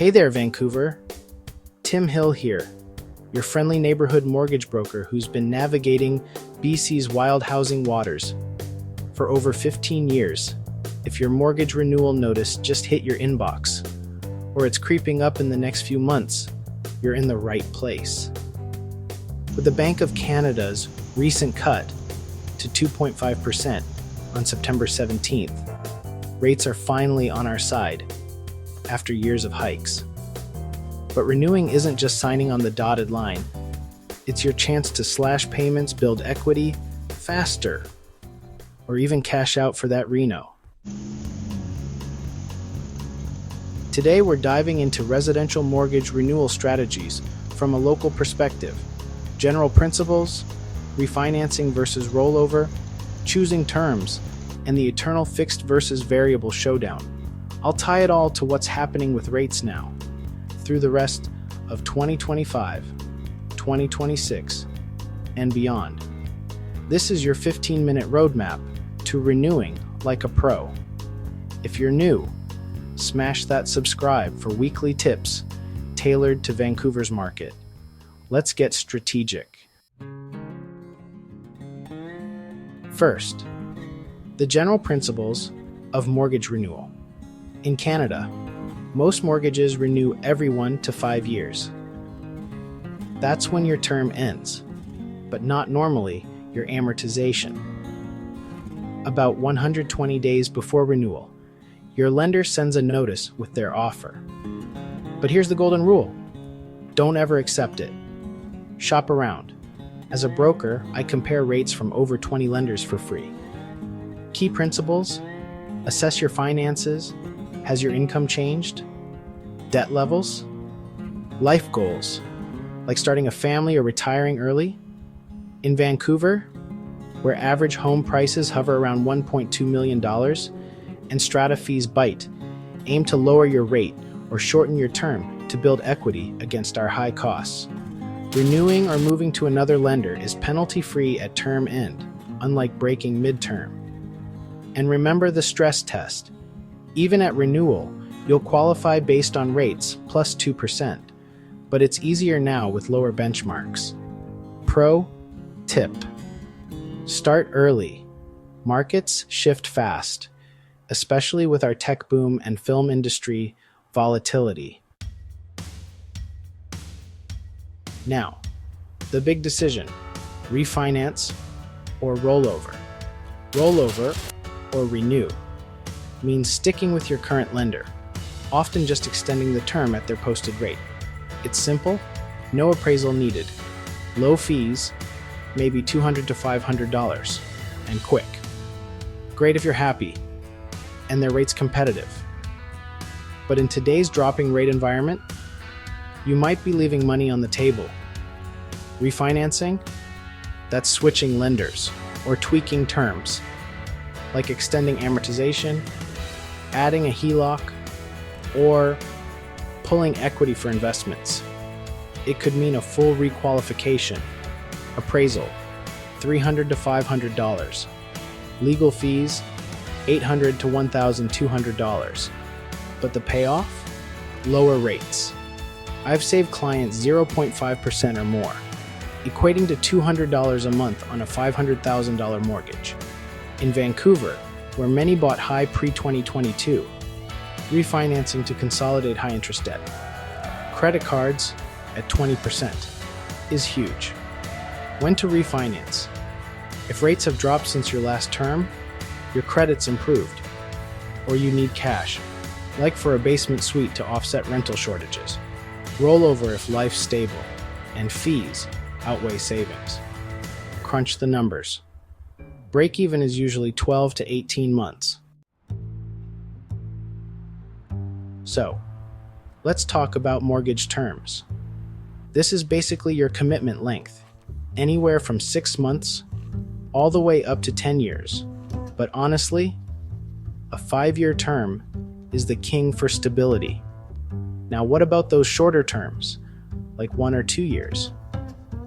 Hey there, Vancouver. Tim Hill here, your friendly neighborhood mortgage broker who's been navigating BC's wild housing waters for over 15 years. If your mortgage renewal notice just hit your inbox, or it's creeping up in the next few months, you're in the right place. With the Bank of Canada's recent cut to 2.5% on September 17th, rates are finally on our side after years of hikes. But renewing isn't just signing on the dotted line. It's your chance to slash payments, build equity faster, or even cash out for that reno. Today we're diving into residential mortgage renewal strategies from a local perspective, general principles, refinancing versus rollover, choosing terms, and the eternal fixed versus variable showdown. I'll tie it all to what's happening with rates now, through the rest of 2025, 2026, and beyond. This is your 15-minute roadmap to renewing like a pro. If you're new, smash that subscribe for weekly tips tailored to Vancouver's market. Let's get strategic. First, the general principles of mortgage renewal. In Canada, most mortgages renew every 1 to 5 years. That's when your term ends, but not normally your amortization. About 120 days before renewal, your lender sends a notice with their offer. But here's the golden rule: don't ever accept it. Shop around. As a broker, I compare rates from over 20 lenders for free. Key principles: assess your finances. Has your income changed? Debt levels? Life goals, like starting a family or retiring early? In Vancouver, where average home prices hover around $1.2 million and strata fees bite, aim to lower your rate or shorten your term to build equity against our high costs. Renewing or moving to another lender is penalty-free at term end, unlike breaking midterm. And remember the stress test. Even at renewal, you'll qualify based on rates plus 2%, but it's easier now with lower benchmarks. Pro tip: start early. Markets shift fast, especially with our tech boom and film industry volatility. Now, the big decision: refinance or rollover. Rollover or renew means sticking with your current lender, often just extending the term at their posted rate. It's simple, no appraisal needed, low fees, maybe $200 to $500, and quick. Great if you're happy, and their rate's competitive. But in today's dropping rate environment, you might be leaving money on the table. Refinancing? That's switching lenders or tweaking terms, like extending amortization, adding a HELOC, or pulling equity for investments. It could mean a full requalification, appraisal, $300 to $500, legal fees, $800 to $1,200. But the payoff? Lower rates. I've saved clients 0.5% or more, equating to $200 a month on a $500,000 mortgage. In Vancouver, where many bought high pre-2022, refinancing to consolidate high-interest debt, credit cards at 20% is huge. When to refinance? If rates have dropped since your last term, your credit's improved, or you need cash, like for a basement suite to offset rental shortages. Rollover if life's stable, and fees outweigh savings. Crunch the numbers. Break-even is usually 12 to 18 months. So, let's talk about mortgage terms. This is basically your commitment length, anywhere from 6 months all the way up to 10 years. But honestly, a 5-year term is the king for stability. Now, what about those shorter terms, like 1 or 2 years?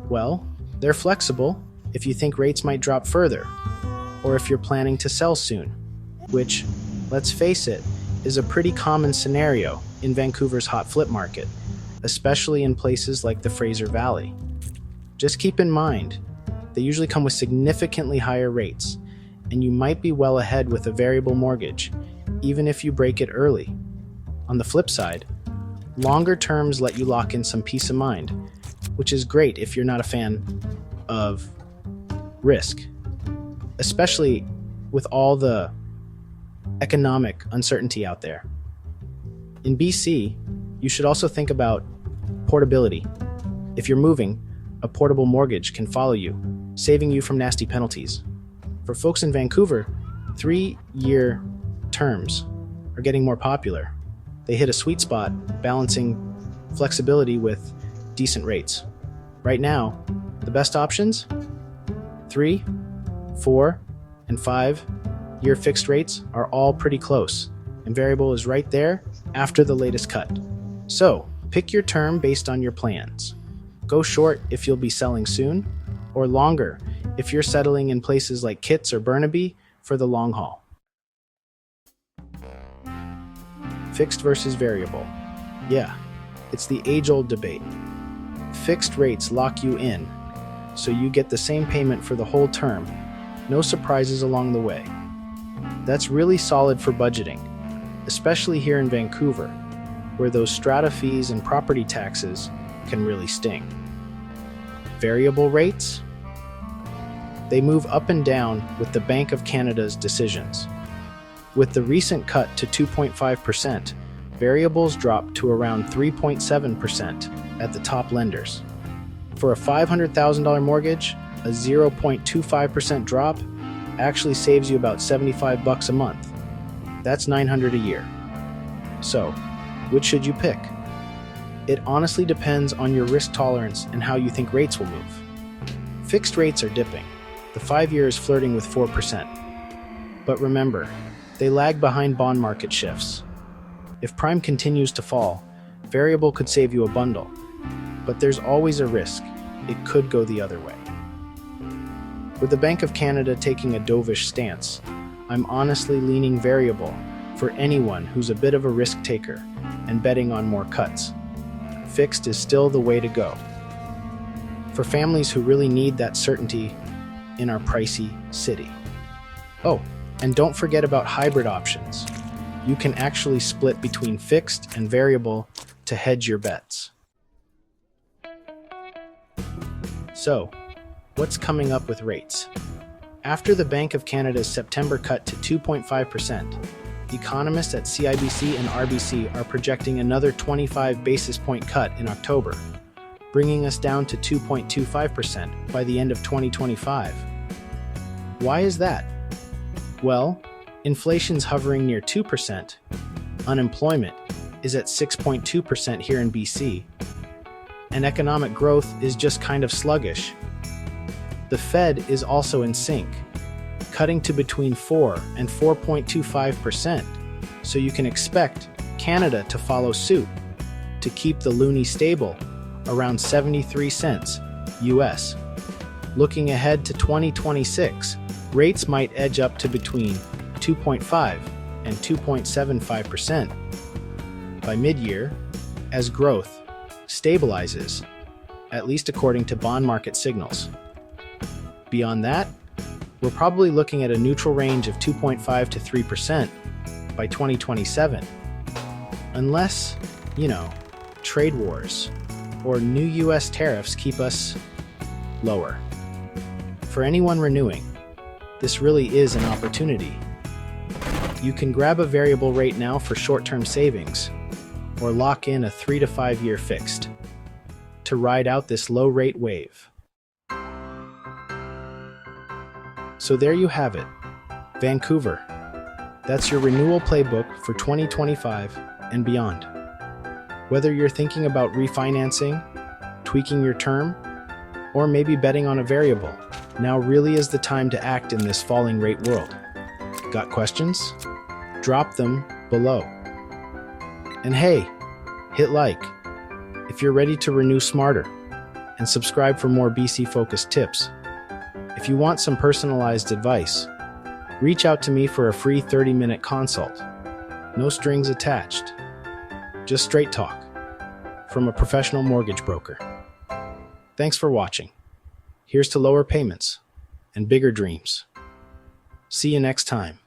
Well, they're flexible if you think rates might drop further, or if you're planning to sell soon, which, let's face it, is a pretty common scenario in Vancouver's hot flip market, especially in places like the Fraser Valley. Just keep in mind, they usually come with significantly higher rates, and you might be well ahead with a variable mortgage, even if you break it early. On the flip side, longer terms let you lock in some peace of mind, which is great if you're not a fan of risk, especially with all the economic uncertainty out there. In BC, you should also think about portability. If you're moving, a portable mortgage can follow you, saving you from nasty penalties. For folks in Vancouver, 3-year terms are getting more popular. They hit a sweet spot, balancing flexibility with decent rates. Right now, the best options? 3, 4, and 5-year fixed rates are all pretty close, and variable is right there after the latest cut. So, pick your term based on your plans. Go short if you'll be selling soon, or longer if you're settling in places like Kitts or Burnaby for the long haul. Fixed versus variable. Yeah, it's the age-old debate. Fixed rates lock you in, so you get the same payment for the whole term, no surprises along the way. That's really solid for budgeting, especially here in Vancouver, where those strata fees and property taxes can really sting. Variable rates? They move up and down with the Bank of Canada's decisions. With the recent cut to 2.5%, variables dropped to around 3.7% at the top lenders. For a $500,000 mortgage, a 0.25% drop actually saves you about $75 a month. That's $900 a year. So, which should you pick? It honestly depends on your risk tolerance and how you think rates will move. Fixed rates are dipping. The 5-year is flirting with 4%. But remember, they lag behind bond market shifts. If prime continues to fall, variable could save you a bundle. But there's always a risk. It could go the other way. With the Bank of Canada taking a dovish stance, I'm honestly leaning variable for anyone who's a bit of a risk taker and betting on more cuts. Fixed is still the way to go. For families who really need that certainty in our pricey city. Oh, and don't forget about hybrid options. You can actually split between fixed and variable to hedge your bets. So, what's coming up with rates? After the Bank of Canada's September cut to 2.5%, economists at CIBC and RBC are projecting another 25 basis point cut in October, bringing us down to 2.25% by the end of 2025. Why is that? Well, inflation's hovering near 2%, unemployment is at 6.2% here in BC, and economic growth is just kind of sluggish. The Fed is also in sync, cutting to between 4 and 4.25%, so you can expect Canada to follow suit to keep the loonie stable around 73 cents US. Looking ahead to 2026, rates might edge up to between 2.5 and 2.75% by mid-year as growth stabilizes, at least according to bond market signals. Beyond that, we're probably looking at a neutral range of 2.5 to 3% by 2027. Unless, trade wars or new US tariffs keep us lower. For anyone renewing, this really is an opportunity. You can grab a variable rate now for short-term savings, or lock in a 3 to 5 year fixed to ride out this low-rate wave. So there you have it, Vancouver. That's your renewal playbook for 2025 and beyond. Whether you're thinking about refinancing, tweaking your term, or maybe betting on a variable, now really is the time to act in this falling rate world. Got questions? Drop them below. And hey, hit like if you're ready to renew smarter, and subscribe for more BC-focused tips. If you want some personalized advice, reach out to me for a free 30-minute consult. No strings attached. Just straight talk from a professional mortgage broker. Thanks for watching. Here's to lower payments and bigger dreams. See you next time.